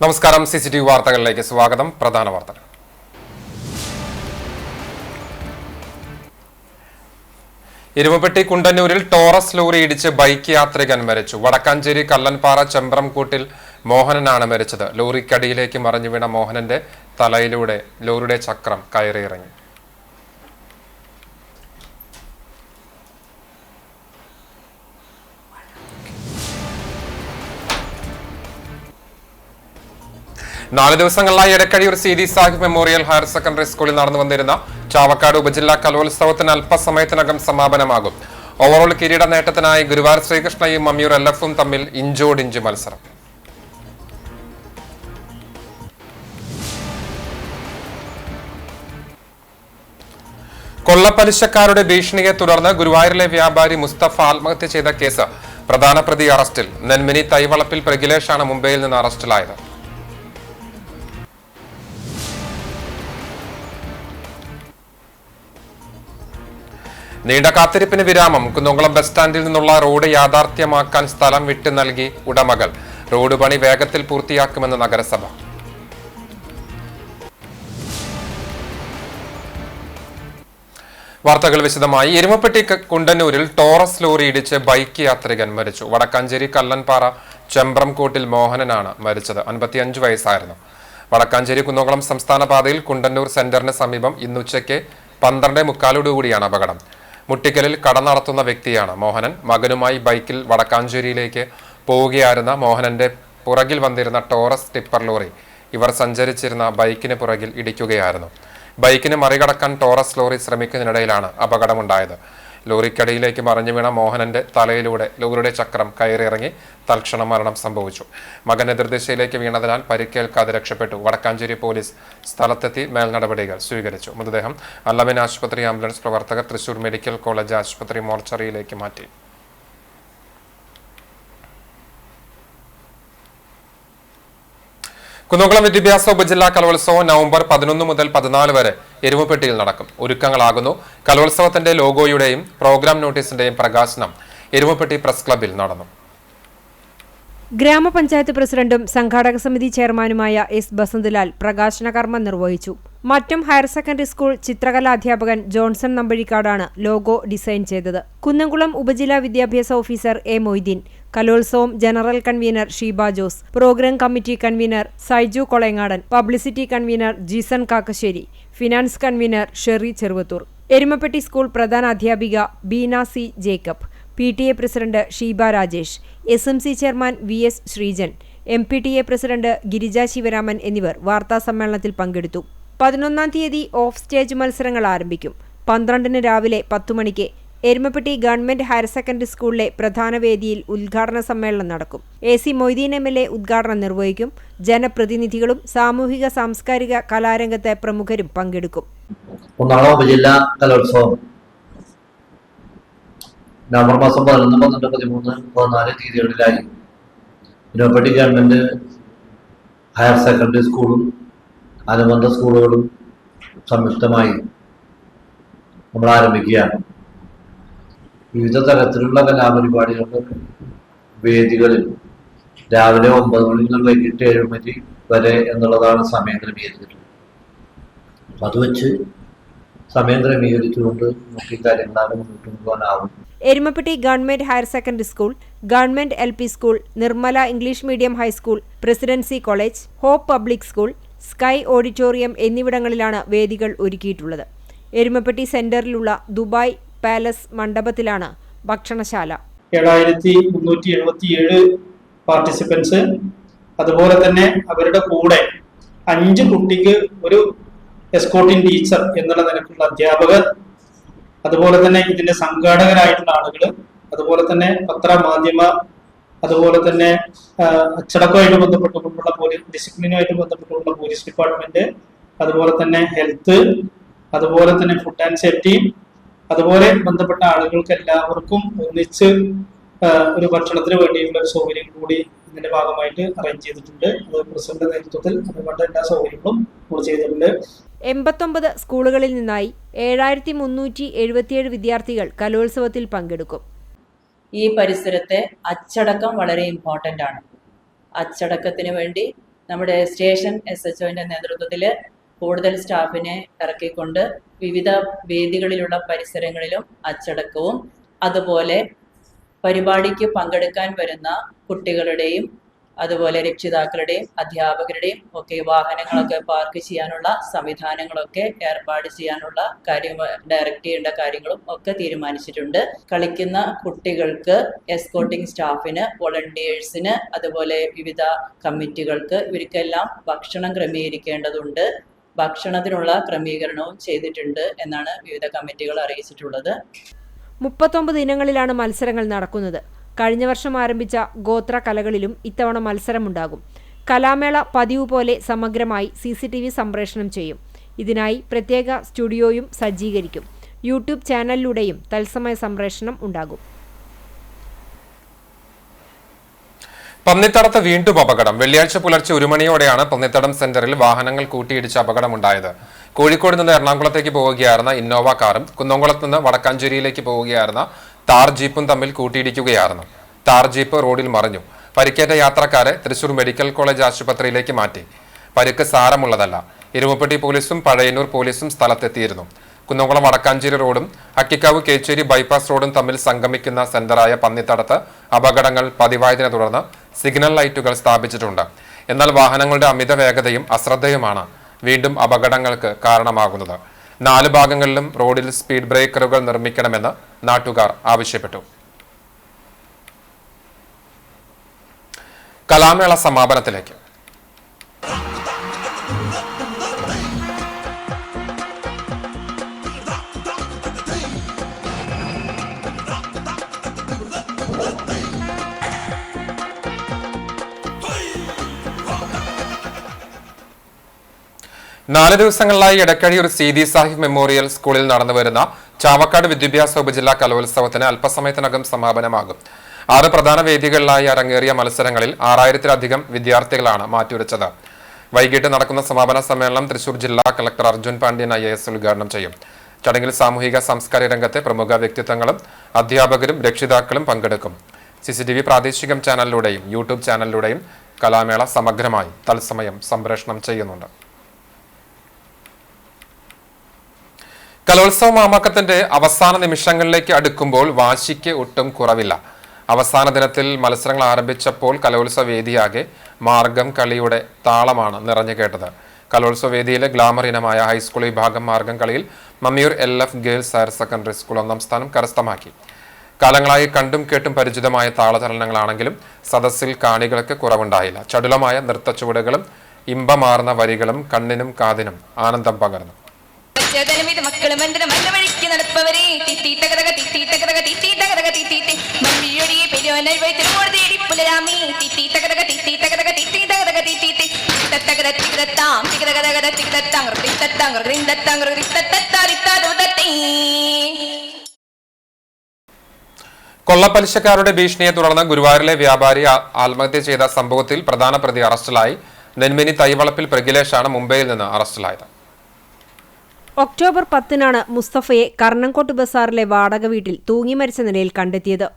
നമസ്കാരം. CCTV വാർത്തകളിലേക്ക് സ്വാഗതം. പ്രധാന വാർത്തകൾ. ഇരുമ്പപ്പെട്ടി കുണ്ടന്നൂരിൽ ടോറസ് ലോറി ഇടിച്ച് ബൈക്ക് യാത്രികൻ മരിച്ചു. വടക്കാഞ്ചേരി കല്ലൻപാറ ചെമ്പ്രംകൂട്ടിൽ മോഹനനാണ് മരിച്ചത്. ലോറിക്കടിയിലേക്ക് മറിഞ്ഞു വീണ മോഹനന്റെ തലയിലൂടെ ലോറിയുടെ ചക്രം കയറിയിറങ്ങി. നാല് ദിവസങ്ങളിലായി Edakkazhiyur CD Sahib memorial higher secondary സ്കൂളിൽ നടന്നു വന്നിരുന്ന ചാവക്കാട് ഉപജില്ലാ കലോത്സവത്തിന് അല്പസമയത്തിനകം സമാപനമാകും. ഓവറോൾ കിരീട നേട്ടത്തിനായി ഗുരുവായൂർ ശ്രീകൃഷ്ണയും മമ്മിയൂർ LFും തമ്മിൽ ഇഞ്ചോടിഞ്ച് മത്സരം. കൊള്ളപ്പലിശക്കാരുടെ ഭീഷണിയെ തുടർന്ന് ഗുരുവായൂരിലെ വ്യാപാരി മുസ്തഫ ആത്മഹത്യ ചെയ്ത കേസ് പ്രധാന പ്രതി അറസ്റ്റിൽ. നെന്മിനി തൈവളപ്പിൽ പ്രഗിലേഷാണ് മുംബൈയിൽ നിന്ന് അറസ്റ്റിലായത്. നീണ്ട കാത്തിരിപ്പിന് വിരാമം. കുന്നംകുളം ബസ് സ്റ്റാൻഡിൽ നിന്നുള്ള റോഡ് യാഥാർത്ഥ്യമാക്കാൻ സ്ഥലം വിട്ടു നൽകി ഉടമകൾ. റോഡ് പണി വേഗത്തിൽ പൂർത്തിയാക്കുമെന്ന് നഗരസഭ. വാർത്തകൾ വിശദമായി. എരുമപ്പെട്ടി കുണ്ടന്നൂരിൽ ടോറസ് ലോറി ഇടിച്ച് ബൈക്ക് യാത്രികൻ മരിച്ചു. വടക്കാഞ്ചേരി കല്ലൻപാറ ചെമ്പ്രംകൂട്ടിൽ മോഹനനാണ് മരിച്ചത്. 55 വയസ്സായിരുന്നു. വടക്കാഞ്ചേരി കുന്നംകുളം സംസ്ഥാന പാതയിൽ കുണ്ടന്നൂർ സെന്ററിന് സമീപം ഇന്നുച്ചയ്ക്ക് 12:45 അപകടം. മുട്ടിക്കലിൽ കട നടത്തുന്ന വ്യക്തിയാണ് മോഹനൻ. മകനുമായി ബൈക്കിൽ വടക്കാഞ്ചേരിയിലേക്ക് പോവുകയായിരുന്ന മോഹനന്റെ പുറകിൽ വന്നിരുന്ന ടോറസ് ടിപ്പർ ലോറി ഇവർ സഞ്ചരിച്ചിരുന്ന ബൈക്കിന് പുറകിൽ ഇടിക്കുകയായിരുന്നു. ബൈക്കിന് മറികടക്കാൻ ടോറസ് ലോറി ശ്രമിക്കുന്നതിനിടയിലാണ് അപകടമുണ്ടായത്. ലോറിക്കടിയിലേക്ക് മറിഞ്ഞു വീണ മോഹനന്റെ തലയിലൂടെ ലോറിയുടെ ചക്രം കയറിയിറങ്ങി തൽക്ഷണം മരണം സംഭവിച്ചു. മകൻ എതിർദിശയിലേക്ക് വീണതിനാൽ പരിക്കേൽക്കാതെ രക്ഷപ്പെട്ടു. വടക്കാഞ്ചേരി പോലീസ് സ്ഥലത്തെത്തി മേൽനടപടികൾ സ്വീകരിച്ചു. മൃതദേഹം അല്ലമിൻ ആശുപത്രി ആംബുലൻസ് പ്രവർത്തകർ തൃശൂർ മെഡിക്കൽ കോളേജ് ആശുപത്രി മോർച്ചറിയിലേക്ക് മാറ്റി. കുന്നംകുളം വിദ്യാഭ്യാസ ഉപജില്ലാ കലോത്സവം നവംബർ 11 മുതൽ 14 വരെ എരുമപ്പെട്ടിയിൽ നടക്കും. ഒരുക്കങ്ങളാകുന്നു. കലോത്സവത്തിന്റെ ലോഗോയുടെയും പ്രോഗ്രാം നോട്ടീസിന്റെയും പ്രകാശനം എരുമപ്പെട്ടി പ്രസ് ക്ലബിൽ നടന്നു. ഗ്രാമപഞ്ചായത്ത് പ്രസിഡന്റും സംഘാടക സമിതി ചെയർമാനുമായ S. ബസന്തലാൽ പ്രകാശന കർമ്മം നിർവഹിച്ചു. മറ്റം ഹയർ സെക്കൻഡറി സ്കൂൾ ചിത്രകലാധ്യാപകൻ ജോൺസൺ നമ്പഴിക്കാടാണ് ലോഗോ ഡിസൈൻ ചെയ്തത്. കുന്നംകുളം ഉപജില്ലാ വിദ്യാഭ്യാസ ഓഫീസർ A. മൊയ്തീൻ, കലോത്സവം general convener Sheeba Jose, programme committee convener Saiju Kolangadan, publicity convener Jeeson Kakkassery, finance convener Sherry Cheruvathur, Erumapetty school പ്രധാന അധ്യാപിക Beena C. Jacob, PTA president Sheeba Rajesh, SMC chairman VS Sreejan, MPTA president Girija Sivaraman എന്നിവർ വാർത്താസമ്മേളനത്തിൽ പങ്കെടുത്തു. 11-ാം തീയതി ഓഫ് സ്റ്റേജ് മത്സരങ്ങൾ ആരംഭിക്കും. 12-ന് രാവിലെ 10 മണിക്ക് എരുമപ്പെട്ടി ഗവൺമെന്റ് ഹയർ സെക്കൻഡറി സ്കൂളിലെ പ്രധാന വേദിയിൽ ഉദ്ഘാടന സമ്മേളനം നടക്കും. AC. മൊയ്തീൻ MLA ഉദ്ഘാടനം നിർവഹിക്കും. ജനപ്രതിനിധികളും സാമൂഹിക സാംസ്കാരിക കലാരംഗത്തെ പ്രമുഖരും പങ്കെടുക്കും. ഒന്നാം ഉപജില്ലാ കലോത്സവം നവംബർ മാസം 11, 12, 13, 14 തീയതികളിലായി എരുമപ്പെട്ടി ഗവൺമെന്റ് ഹയർ സെക്കൻഡറി സ്കൂളും അനുബന്ധ സ്കൂളുകളും സംയുക്തമായി നമ്മൾ ആരംഭിക്കുകയാണ്. വിവിധ തരത്തിലുള്ള കലാപരിപാടികളുടെ വേദികളിൽ രാവിലെ 9 മണി മുതൽ വൈകിട്ട് 7 മണി വരെ എന്നുള്ളതാണ് സമയം ക്രമീകരിച്ചിട്ടുള്ളത്. അത് വെച്ച് സമയം ക്രമീകരിച്ചുകൊണ്ട് നമുക്ക് ഈ കാര്യങ്ങളാണ് മുന്നോട്ട് കൊണ്ടുപോകാനാവും. Erumapetty government higher secondary school, government LP school, Nirmala English medium high school, presidency college, hope public school, sky auditorium എന്നിവിടങ്ങളിലാണ് വേദികൾ ഒരുക്കിയിട്ടുള്ളത്. എരുമപ്പെട്ടി സെന്ററിലുള്ള ദുബായ് പാലസ് മണ്ഡപത്തിലാണ് ഭക്ഷണശാല. 7377 പാർട്ടിസിപ്പൻസ്, അതുപോലെ തന്നെ അവരുടെ കൂടെ 5 കുട്ടിക്ക് ഒരു എസ്കോർട്ടിംഗ് ടീച്ചർ എന്നുള്ള നിലക്കുള്ള അധ്യാപകർ, അതുപോലെ തന്നെ ഇതിന്റെ സംഘാടകരായിട്ടുള്ള ആളുകൾ, അതുപോലെ തന്നെ പത്രമാധ്യമ, അതുപോലെ തന്നെ അച്ചടക്കവുമായിട്ട് ബന്ധപ്പെട്ടുകൊണ്ടുള്ള പോലീസ് ഡിസിപ്ലിനുമായിട്ട് ബന്ധപ്പെട്ടുള്ള പോലീസ് ഡിപ്പാർട്ട്മെന്റ്, അതുപോലെ തന്നെ ഹെൽത്ത്, അതുപോലെ തന്നെ ഫുഡ് ആൻഡ് സേഫ്റ്റി, അതുപോലെ ബന്ധപ്പെട്ട ആളുകൾക്ക് എല്ലാവർക്കും ഒന്നിച്ച് ഒരു ഭക്ഷണത്തിന് വേണ്ടിയുള്ള ഒരു സൗകര്യം കൂടി ഇതിന്റെ ഭാഗമായിട്ട് അറേഞ്ച് ചെയ്തിട്ടുണ്ട്. അത് പ്രസിഡന്റ് നേതൃത്വത്തിൽ അതുകൊണ്ട് എല്ലാ സൗകര്യങ്ങളും നമ്മൾ ചെയ്തിട്ടുണ്ട്. 89 സ്കൂളുകളിൽ നിന്നായി 7377 വിദ്യാർത്ഥികൾ കലോത്സവത്തിൽ പങ്കെടുക്കും. ഈ പരിസരത്തെ അച്ചടക്കം വളരെ ഇമ്പോർട്ടൻ്റ് ആണ്. അച്ചടക്കത്തിന് വേണ്ടി നമ്മുടെ സ്റ്റേഷൻ SHOന്റെ നേതൃത്വത്തിൽ കൂടുതൽ സ്റ്റാഫിനെ ഇറക്കിക്കൊണ്ട് വിവിധ വേദികളിലുള്ള പരിസരങ്ങളിലും അച്ചടക്കവും അതുപോലെ പരിപാടിക്ക് പങ്കെടുക്കാൻ വരുന്ന കുട്ടികളുടെയും അതുപോലെ രക്ഷിതാക്കളുടെയും അധ്യാപകരുടെയും ഒക്കെ വാഹനങ്ങളൊക്കെ പാർക്ക് ചെയ്യാനുള്ള സംവിധാനങ്ങളൊക്കെ ഏർപ്പാട് ചെയ്യാനുള്ള ഡയറക്റ്റ് ചെയ്യേണ്ട കാര്യങ്ങളും ഒക്കെ തീരുമാനിച്ചിട്ടുണ്ട്. കളിക്കുന്ന കുട്ടികൾക്ക് എസ്കോർട്ടിംഗ് സ്റ്റാഫിന് വോളണ്ടിയേഴ്സിന് അതുപോലെ വിവിധ കമ്മിറ്റികൾക്ക് ഇവർക്കെല്ലാം ഭക്ഷണം ക്രമീകരിക്കേണ്ടതുണ്ട്. ഭക്ഷണത്തിനുള്ള ക്രമീകരണവും ചെയ്തിട്ടുണ്ട് എന്നാണ് വിവിധ കമ്മിറ്റികൾ അറിയിച്ചിട്ടുള്ളത്. 39 ഇനങ്ങളിലാണ് മത്സരങ്ങൾ നടക്കുന്നത്. കഴിഞ്ഞ വർഷം ആരംഭിച്ച ഗോത്ര കലകളിലും ഇത്തവണ മത്സരമുണ്ടാകും. കലാമേള പതിവ് പോലെ സമഗ്രമായി CCTV സംപ്രേഷണം ചെയ്യും. ഇതിനായി പ്രത്യേക സ്റ്റുഡിയോയും സജ്ജീകരിക്കും. യൂട്യൂബ് ചാനലിലൂടെയും തത്സമയ സംപ്രേഷണം ഉണ്ടാകും. പന്നിത്തടത്ത് വീണ്ടും അപകടം. വെള്ളിയാഴ്ച പുലർച്ചെ 1 മണിയോടെയാണ് പന്നിത്തടം സെന്ററിൽ വാഹനങ്ങൾ കൂട്ടിയിടിച്ച് അപകടമുണ്ടായത്. കോഴിക്കോട് നിന്ന് എറണാകുളത്തേക്ക് പോവുകയായിരുന്ന ഇന്നോവ കാറും കുന്നംകുളത്ത് നിന്ന് വടക്കാഞ്ചേരിയിലേക്ക് പോവുകയായിരുന്ന താർ ജീപ്പും തമ്മിൽ കൂട്ടിയിടിക്കുകയായിരുന്നു. താർ ജീപ്പ് റോഡിൽ മറിഞ്ഞു. പരിക്കേറ്റ യാത്രക്കാരെ തൃശൂർ മെഡിക്കൽ കോളേജ് ആശുപത്രിയിലേക്ക് മാറ്റി. പരിക്ക് സാരമുള്ളതല്ല. ഇരുമുപ്പട്ടി പോലീസും പഴയന്നൂർ പോലീസും സ്ഥലത്തെത്തിയിരുന്നു. കുന്നംകുളം വടക്കാഞ്ചേരി റോഡും അക്കിക്കാവ് കേച്ചേരി ബൈപ്പാസ് റോഡും തമ്മിൽ സംഗമിക്കുന്ന സെന്ററായ പന്നിത്തടത്ത് അപകടങ്ങൾ പതിവായതിനെ തുടർന്ന് സിഗ്നൽ ലൈറ്റുകൾ സ്ഥാപിച്ചിട്ടുണ്ട്. എന്നാൽ വാഹനങ്ങളുടെ അമിത വേഗതയും അശ്രദ്ധയുമാണ് വീണ്ടും അപകടങ്ങൾക്ക് കാരണമാകുന്നത്. 4 ഭാഗങ്ങളിലും റോഡിൽ സ്പീഡ് ബ്രേക്കറുകൾ നിർമ്മിക്കണമെന്ന് നാട്ടുകാർ ആവശ്യപ്പെട്ടു. കലാമേള സമാപനത്തിലേക്ക്. നാല് ദിവസങ്ങളിലായി എടക്കഴി ഒരു സീതി സാഹിബ് മെമ്മോറിയൽ സ്കൂളിൽ നടന്നുവരുന്ന ചാവക്കാട് വിദ്യാഭ്യാസ ഉപജില്ലാ കലോത്സവത്തിന് അല്പസമയത്തിനകം സമാപനമാകും. 6 പ്രധാന വേദികളിലായി അരങ്ങേറിയ മത്സരങ്ങളിൽ 6000-ലധികം വിദ്യാർത്ഥികളാണ് മാറ്റുരച്ചത്. വൈകിട്ട് നടക്കുന്ന സമാപന സമ്മേളനം തൃശൂർ ജില്ലാ കളക്ടർ അർജുൻ പാണ്ഡ്യൻ IAS ഉദ്ഘാടനം ചെയ്യും. ചടങ്ങിൽ സാമൂഹിക സാംസ്കാരിക രംഗത്തെ പ്രമുഖ വ്യക്തിത്വങ്ങളും അധ്യാപകരും രക്ഷിതാക്കളും പങ്കെടുക്കും. CCTV പ്രാദേശിക ചാനലിലൂടെയും യൂട്യൂബ് ചാനലിലൂടെയും കലാമേള സമഗ്രമായി തത്സമയം സംപ്രേഷണം ചെയ്യുന്നുണ്ട്. കലോത്സവ മാമാക്കത്തിന്റെ അവസാന നിമിഷങ്ങളിലേക്ക് അടുക്കുമ്പോൾ വാശിക്ക് ഒട്ടും കുറവില്ല. അവസാന ദിനത്തിൽ മത്സരങ്ങൾ ആരംഭിച്ചപ്പോൾ കലോത്സവ വേദിയാകെ മാർഗം കളിയുടെ താളമാണ് നിറഞ്ഞു കേട്ടത്. കലോത്സവ വേദിയിലെ ഗ്ലാമർ ഇനമായ ഹൈസ്കൂൾ വിഭാഗം മാർഗം കളിയിൽ Mammiyur LF girls higher secondary school 1ാം സ്ഥാനം കരസ്ഥമാക്കി. കാലങ്ങളായി കണ്ടും കേട്ടും പരിചിതമായ താളചലനങ്ങളാണെങ്കിലും സദസ്സിൽ കാണികൾക്ക് കുറവുണ്ടായില്ല. ചടുലമായ നൃത്ത ചുവടുകളും ഇമ്പമാർന്ന വരികളും കണ്ണിനും കാതിനും ആനന്ദം പകർന്നു. മക്കളും എന്റെ നല്ല വഴിക്ക് നടപ്പവരെ കൊള്ളപ്പലിശക്കാരുടെ ഭീഷണിയെ തുടർന്ന് ഗുരുവായൂരിലെ വ്യാപാരി ആത്മഹത്യ ചെയ്ത സംഭവത്തിൽ പ്രധാന പ്രതി അറസ്റ്റിലായി. നെന്മിനി തൈവളപ്പിൽ പ്രഗിലേഷാണ് മുംബൈയിൽ നിന്ന് അറസ്റ്റിലായത്. ഒക്ടോബർ 10-നാണ് മുസ്തഫയെ കർണംകോട്ട് ബസാറിലെ വാടക വീട്ടിൽ തൂങ്ങി മരിച്ച നിലയിൽ കണ്ടെത്തിയത്.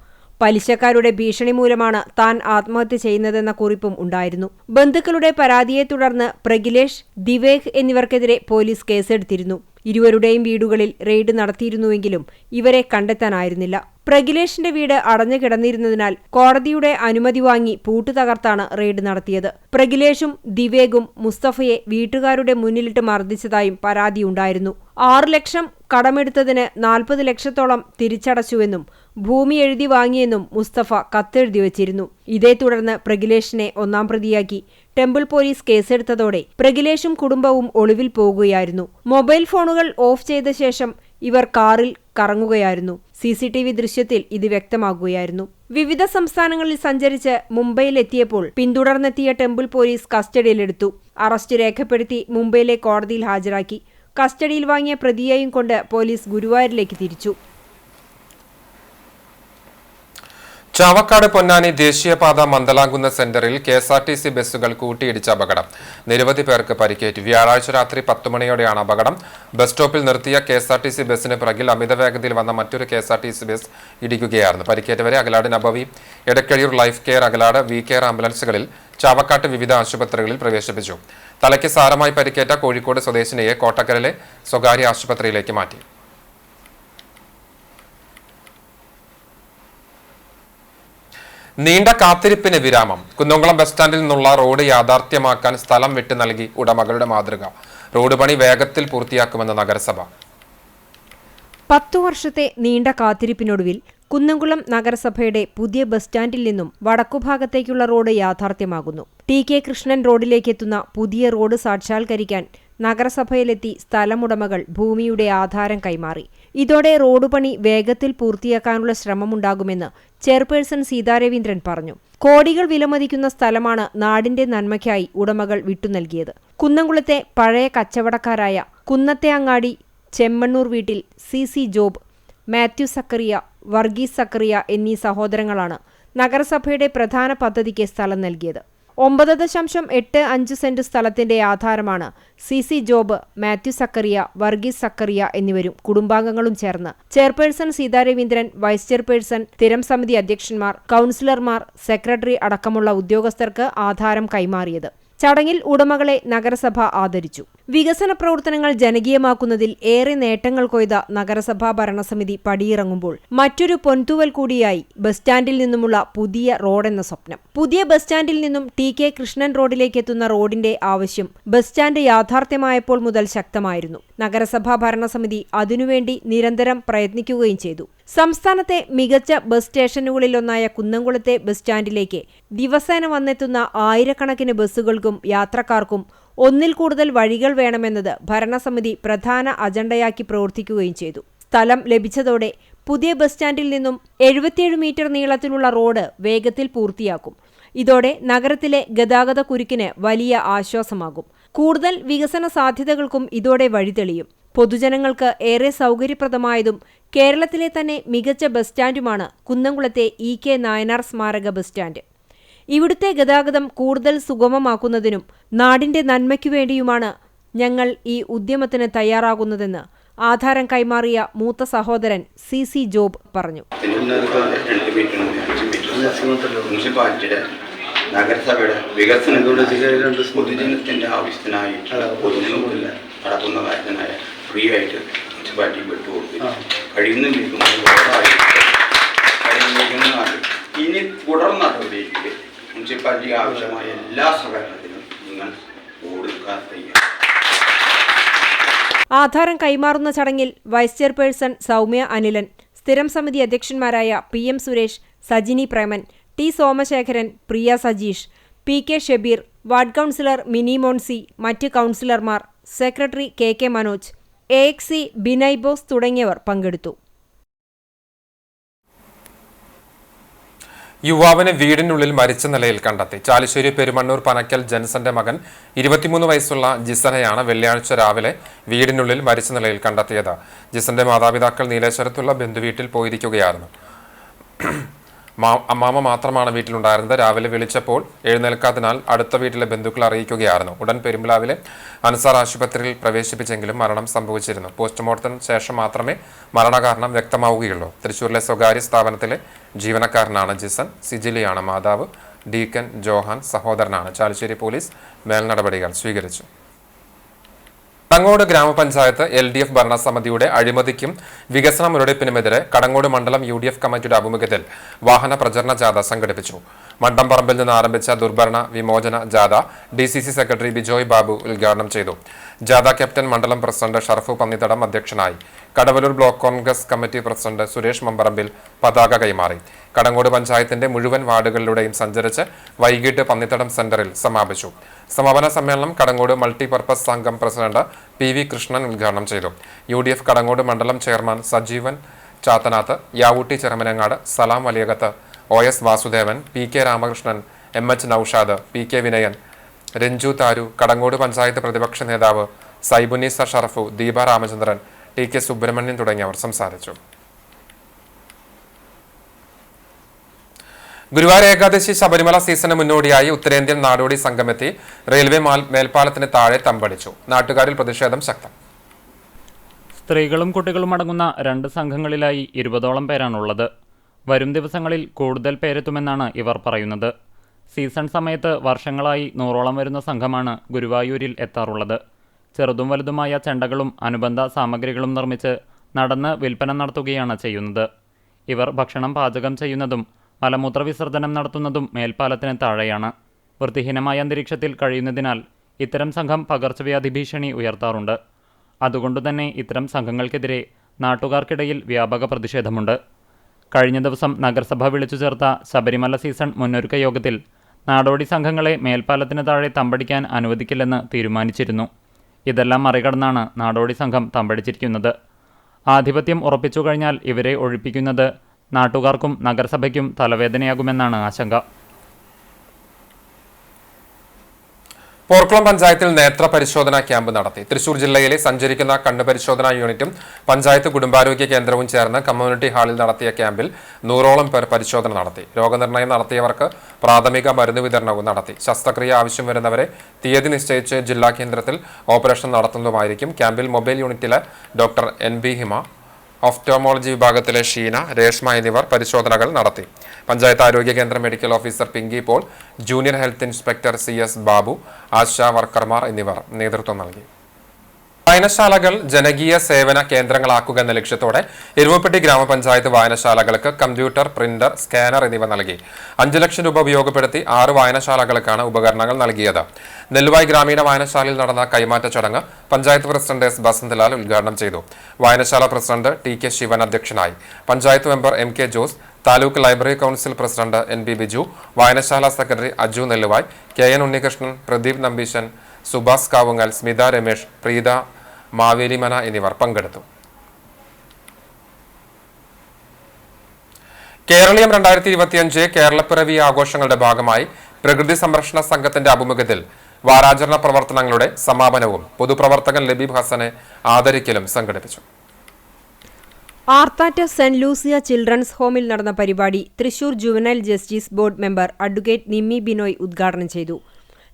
പലിശക്കാരുടെ ഭീഷണി മൂലമാണ് താൻ ആത്മഹത്യ ചെയ്യുന്നതെന്ന കുറിപ്പും ഉണ്ടായിരുന്നു. ബന്ധുക്കളുടെ പരാതിയെ തുടർന്ന് പ്രഗിലേഷ്, ദിവേക് എന്നിവർക്കെതിരെ പോലീസ് കേസെടുത്തിരുന്നു. ഇരുവരുടെയും വീടുകളിൽ റെയ്ഡ് നടത്തിയിരുന്നുവെങ്കിലും ഇവരെ കണ്ടെത്താനായിരുന്നില്ല. പ്രഗിലേഷിന്റെ വീട് അടഞ്ഞു കിടന്നിരുന്നതിനാൽ കോടതിയുടെ അനുമതി വാങ്ങി പൂട്ടു തകർത്താണ് റെയ്ഡ് നടത്തിയത്. പ്രഗിലേഷും ദിവേഗും മുസ്തഫയെ വീട്ടുകാരുടെ മുന്നിലിട്ട് മർദ്ദിച്ചതായും പരാതിയുണ്ടായിരുന്നു. 6 ലക്ഷം കടമെടുത്തതിന് 40 ലക്ഷത്തോളം തിരിച്ചടച്ചുവെന്നും ഭൂമി എഴുതി വാങ്ങിയെന്നും മുസ്തഫ കത്തെഴുതി വച്ചിരുന്നു. ഇതേ തുടർന്ന് പ്രഗിലേഷിനെ 1ാം പ്രതിയാക്കി ടെമ്പിൾ പോലീസ് കേസെടുത്തതോടെ പ്രഗിലേഷും കുടുംബവും ഒളിവിൽ പോകുകയായിരുന്നു. മൊബൈൽ ഫോണുകൾ ഓഫ് ചെയ്ത ശേഷം ഇവർ കാറിൽ കറങ്ങുകയായിരുന്നു. CCTV ദൃശ്യത്തിൽ ഇത് വ്യക്തമാകുകയായിരുന്നു. വിവിധ സംസ്ഥാനങ്ങളിൽ സഞ്ചരിച്ച് മുംബൈയിലെത്തിയപ്പോൾ പിന്തുടർന്നെത്തിയ ടെമ്പിൾ പോലീസ് കസ്റ്റഡിയിലെടുത്തു. അറസ്റ്റ് രേഖപ്പെടുത്തി മുംബൈയിലെ കോടതിയിൽ ഹാജരാക്കി. കസ്റ്റഡിയിൽ വാങ്ങിയ പ്രതിയെയും കൊണ്ട് പോലീസ് ഗുരുവായൂരിലേക്ക് തിരിച്ചു. ചാവക്കാട് പൊന്നാനി ദേശീയപാത മന്ദലാംകുന്ന് സെന്ററിൽ KSRTC ബസ്സുകൾ കൂട്ടിയിടിച്ച അപകടം. നിരവധി പേർക്ക് പരിക്കേറ്റു. വ്യാഴാഴ്ച രാത്രി 10 മണിയോടെയാണ് അപകടം. ബസ് സ്റ്റോപ്പിൽ നിർത്തിയ KSRTC ബസ്സിന് പിറകിൽ അമിത വേഗതയിൽ വന്ന മറ്റൊരു KSRTC ബസ് ഇടിക്കുകയായിരുന്നു. പരിക്കേറ്റവരെ Akalad Nabavi, Edakkazhiyur life care, Akalad we care ആംബുലൻസുകളിൽ ചാവക്കാട്ട് വിവിധ ആശുപത്രികളിൽ പ്രവേശിപ്പിച്ചു. തലയ്ക്ക് സാരമായി പരിക്കേറ്റ കോഴിക്കോട് സ്വദേശിനിയെ കോട്ടക്കലിലെ സ്വകാര്യ ആശുപത്രിയിലേക്ക് മാറ്റി. നീണ്ട കാത്തിരിപ്പിന് വിരാമം. കുന്നംകുളം ബസ് സ്റ്റാൻഡിൽ നിന്നുള്ള റോഡ് യാഥാർത്ഥ്യമാക്കാൻ സ്ഥലം വിട്ടു നൽകി ഉടമകളുടെ മാതൃക. റോഡ് പണി വേഗത്തിൽ പൂർത്തിയാക്കുമെന്ന് നഗരസഭ. 10 വർഷത്തെ നീണ്ട കാത്തിരിപ്പിനൊടുവിൽ കുന്നംകുളം നഗരസഭയുടെ പുതിയ ബസ് സ്റ്റാൻഡിൽ നിന്നും വടക്കുഭാഗത്തേക്കുള്ള റോഡ് യാഥാർത്ഥ്യമാകുന്നു. TK കൃഷ്ണൻ റോഡിലേക്കെത്തുന്ന പുതിയ റോഡ് സാക്ഷാത്കരിക്കാൻ നഗരസഭയിലെത്തി സ്ഥലമുടമകൾ ഭൂമിയുടെ ആധാരം കൈമാറി. ഇതോടെ റോഡ് പണി വേഗത്തിൽ പൂർത്തിയാക്കാനുള്ള ശ്രമമുണ്ടാകുമെന്ന് ചെയർപേഴ്സൺ സീതാരവീന്ദ്രൻ പറഞ്ഞു. കോടികൾ വിലമതിക്കുന്ന സ്ഥലമാണ് നാടിന്റെ നന്മയ്ക്കായി ഉടമകൾ വിട്ടുനൽകിയത്. കുന്നംകുളത്തെ പഴയ കച്ചവടക്കാരായ കുന്നത്തെ അങ്ങാടി ചെമ്മണ്ണൂർ വീട്ടിൽ CC ജോബ്, മാത്യു സക്കറിയ, വർഗീസ് സക്കറിയ എന്നീ സഹോദരങ്ങളാണ് നഗരസഭയുടെ പ്രധാന പദ്ധതിക്ക് സ്ഥലം നൽകിയത്. 9.85 സെന്റ് സ്ഥലത്തിന്റെ ആധാരമാണ് CC ജോബ്, മാത്യു സക്കറിയ, വർഗീസ് സക്കറിയ എന്നിവരും കുടുംബാംഗങ്ങളും ചേർന്ന് ചെയർപേഴ്സൺ സീതാരവീന്ദ്രൻ, വൈസ് ചെയർപേഴ്സൺ, സ്ഥിരം സമിതി അധ്യക്ഷന്മാർ, കൌൺസിലർമാർ, സെക്രട്ടറി അടക്കമുള്ള ഉദ്യോഗസ്ഥർക്ക് ആധാരം കൈമാറിയത്. ചടങ്ങിൽ ഉടമകളെ നഗരസഭ ആദരിച്ചു. വികസന പ്രവർത്തനങ്ങൾ ജനകീയമാക്കുന്നതിൽ ഏറെ നേട്ടങ്ങൾ കൊയ്ത നഗരസഭാ ഭരണസമിതി പടിയിറങ്ങുമ്പോൾ മറ്റൊരു പൊൻതൂവൽ കൂടിയായി ബസ് സ്റ്റാൻഡിൽ നിന്നുമുള്ള പുതിയ റോഡെന്ന സ്വപ്നം. പുതിയ ബസ് സ്റ്റാൻഡിൽ നിന്നും TK കൃഷ്ണൻ റോഡിലേക്ക് എത്തുന്ന റോഡിന്റെ ആവശ്യം ബസ് സ്റ്റാൻഡ് യാഥാർത്ഥ്യമായപ്പോൾ മുതൽ ശക്തമായിരുന്നു. നഗരസഭാ ഭരണസമിതി അതിനുവേണ്ടി നിരന്തരം പ്രയത്നിക്കുകയും ചെയ്തു. സംസ്ഥാനത്തെ മികച്ച ബസ് സ്റ്റേഷനുകളിലൊന്നായ കുന്നംകുളത്തെ ബസ് സ്റ്റാൻഡിലേക്ക് ദിവസേന വന്നെത്തുന്ന ആയിരക്കണക്കിന് ബസ്സുകൾക്കും യാത്രക്കാർക്കും ഒന്നിൽ കൂടുതൽ വഴികൾ വേണമെന്നത് ഭരണസമിതി പ്രധാന അജണ്ടയാക്കി പ്രവർത്തിക്കുകയും ചെയ്തു. സ്ഥലം ലഭിച്ചതോടെ പുതിയ ബസ് സ്റ്റാൻഡിൽ നിന്നും 77 മീറ്റർ നീളത്തിലുള്ള റോഡ് വേഗത്തിൽ പൂർത്തിയാക്കും. ഇതോടെ നഗരത്തിലെ ഗതാഗത കുരുക്കിന് വലിയ ആശ്വാസമാകും. കൂടുതൽ വികസന സാധ്യതകൾക്കും ഇതോടെ വഴിതെളിയും. പൊതുജനങ്ങൾക്ക് ഏറെ സൗകര്യപ്രദമായതും കേരളത്തിലെ തന്നെ മികച്ച ബസ് സ്റ്റാൻഡുമാണ് കുന്നംകുളത്തെ EK നായനാർ സ്മാരക ബസ് സ്റ്റാൻഡ്. ഇവിടുത്തെ ഗതാഗതം കൂടുതൽ സുഗമമാക്കുന്നതിനും നാടിന്റെ നന്മയ്ക്കു വേണ്ടിയുമാണ് ഞങ്ങൾ ഈ ഉദ്യമത്തിന് തയ്യാറാകുന്നതെന്ന് ആധാരം കൈമാറിയ മൂത്ത സഹോദരൻ CC ജോബ് പറഞ്ഞു. നഗരസഭയുടെ വികസന പൊതുജനത്തിന്റെ ആവശ്യത്തിനായിട്ട് പൊതുജനത്തിൽ നടക്കുന്ന കാര്യത്തിനായ ഫ്രീ ആയിട്ട് മുനിസിപ്പാലിറ്റി വിട്ടുകൊടുക്കും. ഇനി തുടർ നടപടിക്ക് മുനിസിപ്പാലിറ്റിക്ക് ആവശ്യമായ എല്ലാ സഹകരണത്തിനും നിങ്ങൾ കൊടുക്കാൻ തയ്യാറാണ്. ആധാരം കൈമാറുന്ന ചടങ്ങിൽ വൈസ് ചെയർപേഴ്സൺ സൗമ്യ അനിലൻ, സ്ഥിരം സമിതി അധ്യക്ഷന്മാരായ PM Suresh, Sajini Preman, T Somasekharan, Priya Sajeesh, PK Shabeer, ward councillor Mini Moncy, മറ്റ് കൗൺസിലർമാർ, secretary KK Manoj, AXC Binay Bose തുടങ്ങിയവർ പങ്കെടുത്തു. യുവാവിനെ വീടിനുള്ളിൽ മരിച്ച നിലയിൽ കണ്ടെത്തി. ചാലിശ്ശേരി പെരുമണ്ണൂർ പനക്കൽ ജൻസന്റെ മകൻ 23 വയസ്സുള്ള ജിസനെയാണ് വെള്ളിയാഴ്ച രാവിലെ വീടിനുള്ളിൽ മരിച്ച നിലയിൽ കണ്ടെത്തിയത്. ജിസന്റെ മാതാപിതാക്കൾ നീലേശ്വരത്തുള്ള ബന്ധുവീട്ടിൽ പോയിരിക്കുകയായിരുന്നു. അമ്മാമ മാത്രമാണ് വീട്ടിലുണ്ടായിരുന്നത്. രാവിലെ വിളിച്ചപ്പോൾ എഴുന്നേൽക്കാത്തതിനാൽ അടുത്ത വീട്ടിലെ ബന്ധുക്കൾ അറിയിക്കുകയായിരുന്നു. ഉടൻ പെരുമ്പലാവിലെ അൻസാർ ആശുപത്രിയിൽ പ്രവേശിപ്പിച്ചെങ്കിലും മരണം സംഭവിച്ചിരുന്നു. പോസ്റ്റ്മോർട്ടത്തിന് ശേഷം മാത്രമേ മരണകാരണം വ്യക്തമാവുകയുള്ളൂ. തൃശൂരിലെ സ്വകാര്യ സ്ഥാപനത്തിലെ ജീവനക്കാരനാണ് ജിസൻ. സിജിലിയാണ് മാതാവ്. ഡീക്കൻ ജോഹാൻ സഹോദരനാണ്. ചാലിശ്ശേരി പോലീസ് മേൽനടപടികൾ സ്വീകരിച്ചു. കടങ്ങോട് ഗ്രാമപഞ്ചായത്ത് LDF ഭരണസമിതിയുടെ അഴിമതിക്കും വികസന മുരടിപ്പിനുമെതിരെ കടങ്ങോട് മണ്ഡലം UDF കമ്മിറ്റിയുടെ ആഭിമുഖ്യത്തിൽ വാഹന പ്രചരണ ജാഥ സംഘടിപ്പിച്ചു. മണ്ടംപറമ്പിൽ നിന്ന് ആരംഭിച്ച ദുർഭരണ വിമോചന ജാഥ DCC സെക്രട്ടറി ബിജോയ് ബാബു ഉദ്ഘാടനം ചെയ്തു. ജാഥ ക്യാപ്റ്റൻ മണ്ഡലം പ്രസിഡന്റ് ഷറഫു പന്നിത്തടം അധ്യക്ഷനായി. Kadavallur block Congress committee president Suresh Mamparambil പതാക കൈമാറി. കടങ്ങോട് പഞ്ചായത്തിന്റെ മുഴുവൻ വാർഡുകളിലൂടെയും സഞ്ചരിച്ച് വൈകിട്ട് പന്നിത്തടം സെന്ററിൽ സമാപിച്ചു. സമാപന സമ്മേളനം കടങ്ങോട് മൾട്ടിപർപ്പസ് സംഘം പ്രസിഡന്റ് PV കൃഷ്ണൻ ഉദ്ഘാടനം ചെയ്തു. UDF കടങ്ങോട് മണ്ഡലം chairman Sajeevan Chathanath, Yavootty Cherumanangad, Salam Valiyakath, OS Vasudevan, PK Ramakrishnan, MH Noushad, PK Vinayan, Ranju Tharu, Kadangode panchayat പ്രതിപക്ഷ നേതാവ് സൈബുനീസ ഷറഫു, ദീപ രാമചന്ദ്രൻ, TK സുബ്രഹ്മണ്യൻ തുടങ്ങിയവർ സംസാരിച്ചു. ഗുരുവായൂർ ഏകാദശി ശബരിമല സീസണിന് മുന്നോടിയായി ഉത്തരേന്ത്യൻ നാടോടി സംഘമെത്തി റെയിൽവേ മേൽപ്പാലത്തിന് താഴെ തമ്പടിച്ചു. നാട്ടുകാരിൽ പ്രതിഷേധം ശക്തം. സ്ത്രീകളും കുട്ടികളും അടങ്ങുന്ന 2 സംഘങ്ങളിലായി 20ഓളം പേരാണുള്ളത്. വരും ദിവസങ്ങളിൽ കൂടുതൽ പേരെത്തുമെന്നാണ് ഇവർ പറയുന്നത്. സീസൺ സമയത്ത് വർഷങ്ങളായി 100ഓളം വരുന്ന സംഘമാണ് ഗുരുവായൂരിൽ എത്താറുള്ളത്. ചെറുതും വലുതുമായ ചെണ്ടകളും അനുബന്ധ സാമഗ്രികളും നിർമ്മിച്ച് നടന്ന് വിൽപ്പന നടത്തുകയാണ് ചെയ്യുന്നത്. ഇവർ ഭക്ഷണം പാചകം ചെയ്യുന്നതും മലമൂത്ര വിസർജനം നടത്തുന്നതും മേൽപ്പാലത്തിന് താഴെയാണ്. വൃത്തിഹീനമായ അന്തരീക്ഷത്തിൽ കഴിയുന്നതിനാൽ ഇത്തരം സംഘം പകർച്ചവ്യാധി ഭീഷണി ഉയർത്താറുണ്ട്. അതുകൊണ്ടുതന്നെ ഇത്തരം സംഘങ്ങൾക്കെതിരെ നാട്ടുകാർക്കിടയിൽ വ്യാപക പ്രതിഷേധമുണ്ട്. കഴിഞ്ഞ ദിവസം നഗരസഭ വിളിച്ചു ചേർത്ത ശബരിമല സീസൺ മുന്നൊരുക്ക യോഗത്തിൽ നാടോടി സംഘങ്ങളെ മേൽപ്പാലത്തിന് താഴെ തമ്പടിക്കാൻ അനുവദിക്കില്ലെന്ന് തീരുമാനിച്ചിരുന്നു. ഇതെല്ലാം മറികടന്നാണ് നാടോടി സംഘം തമ്പടിച്ചിരിക്കുന്നത്. ആധിപത്യം ഉറപ്പിച്ചു കഴിഞ്ഞാൽ ഇവരെ ഒഴിപ്പിക്കുന്നത് നാട്ടുകാർക്കും നഗരസഭയ്ക്കും തലവേദനയാകുമെന്നാണ് ആശങ്ക. പോർക്കുളം പഞ്ചായത്തിൽ നേത്ര പരിശോധനാ ക്യാമ്പ് നടത്തി. തൃശൂർ ജില്ലയിലെ സഞ്ചരിക്കുന്ന കണ്ണ് പരിശോധനാ യൂണിറ്റും പഞ്ചായത്ത് കുടുംബാരോഗ്യ കേന്ദ്രവും ചേർന്ന് കമ്മ്യൂണിറ്റി ഹാളിൽ നടത്തിയ ക്യാമ്പിൽ 100ഓളം പേർ പരിശോധന നടത്തി. രോഗനിർണയം നടത്തിയവർക്ക് പ്രാഥമിക മരുന്ന് വിതരണവും നടത്തി. ശസ്ത്രക്രിയ ആവശ്യം വരുന്നവരെ തീയതി നിശ്ചയിച്ച് ജില്ലാ കേന്ദ്രത്തിൽ ഓപ്പറേഷൻ നടത്തുന്നതുമായിരിക്കും. ക്യാമ്പിൽ മൊബൈൽ യൂണിറ്റിലെ ഡോക്ടർ NB ഹിമ, ഓഫ്റ്റോമോളജി വിഭാഗത്തിലെ ഷീന, രേഷ്മ എന്നിവർ പരിശോധനകൾ നടത്തി. പഞ്ചായത്ത് ആരോഗ്യ കേന്ദ്ര medical officer Pinky Paul, junior health inspector CS Babu, ASHA വർക്കർമാർ എന്നിവർ നേതൃത്വം നൽകി. വായനശാലകൾ ജനകീയ സേവന കേന്ദ്രങ്ങളാക്കുക എന്ന ലക്ഷ്യത്തോടെ എരുമപ്പെട്ടി ഗ്രാമപഞ്ചായത്ത് വായനശാലകൾക്ക് കമ്പ്യൂട്ടർ, പ്രിന്റർ, സ്കാനർ എന്നിവ നൽകി. 5 ലക്ഷം രൂപ ഉപയോഗപ്പെടുത്തി 6 വായനശാലകൾക്കാണ് ഉപകരണങ്ങൾ നൽകിയത്. നെല്ലുവായ് ഗ്രാമീണ വായനശാലയിൽ നടന്ന കൈമാറ്റ ചടങ്ങ് പഞ്ചായത്ത് പ്രസിഡന്റ് S ബസന്തലാൽ ഉദ്ഘാടനം ചെയ്തു. വായനശാല പ്രസിഡന്റ് TK ശിവൻ അധ്യക്ഷനായി. Panchayat member MK Jose, taluk library council president NB Biju, വായനശാല സെക്രട്ടറി അജു നെല്ലുവായ്, KN ഉണ്ണികൃഷ്ണൻ, പ്രദീപ് നമ്പീശൻ, സുഭാസ് കാവുങ്ങൽ, സ്മിത രമേശ്, പ്രീത മാവേലിമന എന്നിവർ പങ്കെടുത്തു. കേരളീയം 2025 കേരളപ്പിറവി ആഘോഷങ്ങളുടെ ഭാഗമായി പ്രകൃതി സംരക്ഷണ സംഘത്തിന്റെ ആഭിമുഖ്യത്തിൽ വാരാചരണ പ്രവർത്തനങ്ങളുടെ സമാപനവും പൊതുപ്രവർത്തകൻ ലബീബ് ഹസനെ ആദരിക്കലും സംഘടിപ്പിച്ചു. ആർത്താറ്റ് സെന്റ് ലൂസിയ ചിൽഡ്രൻസ് ഹോമിൽ നടന്ന പരിപാടി Thrissur juvenile justice board member advocate Nimmi Binoy ഉദ്ഘാടനം ചെയ്തു.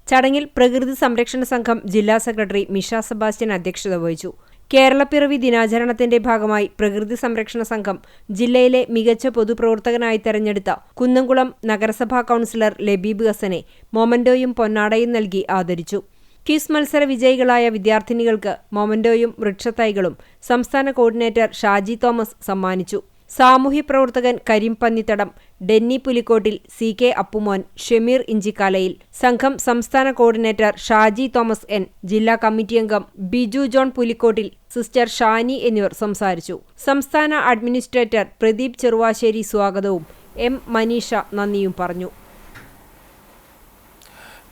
ചടങ്ങിൽ പ്രകൃതി സംരക്ഷണ സംഘം ജില്ലാ സെക്രട്ടറി മിഷ സെബാസ്റ്റ്യൻ അധ്യക്ഷത വഹിച്ചു. കേരളപ്പിറവി ദിനാചരണത്തിന്റെ ഭാഗമായി പ്രകൃതി സംരക്ഷണ സംഘം ജില്ലയിലെ മികച്ച പൊതുപ്രവർത്തകനായി തെരഞ്ഞെടുത്ത കുന്നംകുളം നഗരസഭാ കൗൺസിലർ ലബീബ് ഹസനെ മൊമന്റോയും പൊന്നാടയും നൽകി ആദരിച്ചു. ക്വിസ് മത്സര വിജയികളായ വിദ്യാർത്ഥിനികൾക്ക് മൊമന്റോയും വൃക്ഷത്തൈകളും സംസ്ഥാന കോർഡിനേറ്റർ ഷാജി തോമസ് സമ്മാനിച്ചു. സാമൂഹ്യ പ്രവർത്തകൻ കരീം പന്നിത്തടം, ഡെന്നി പുലിക്കോട്ടിൽ, CK അപ്പുമോൻ, ഷമീർ ഇഞ്ചിക്കാലയിൽ, സംഘം സംസ്ഥാന കോർഡിനേറ്റർ ഷാജി തോമസ് N, ജില്ലാ കമ്മിറ്റി അംഗം ബിജു ജോൺ പുലിക്കോട്ടിൽ, സിസ്റ്റർ ഷാനി എന്നിവർ സംസാരിച്ചു. സംസ്ഥാന അഡ്മിനിസ്ട്രേറ്റർ പ്രദീപ് ചെറുവാശ്ശേരി സ്വാഗതവും M മനീഷ നന്ദിയും പറഞ്ഞു.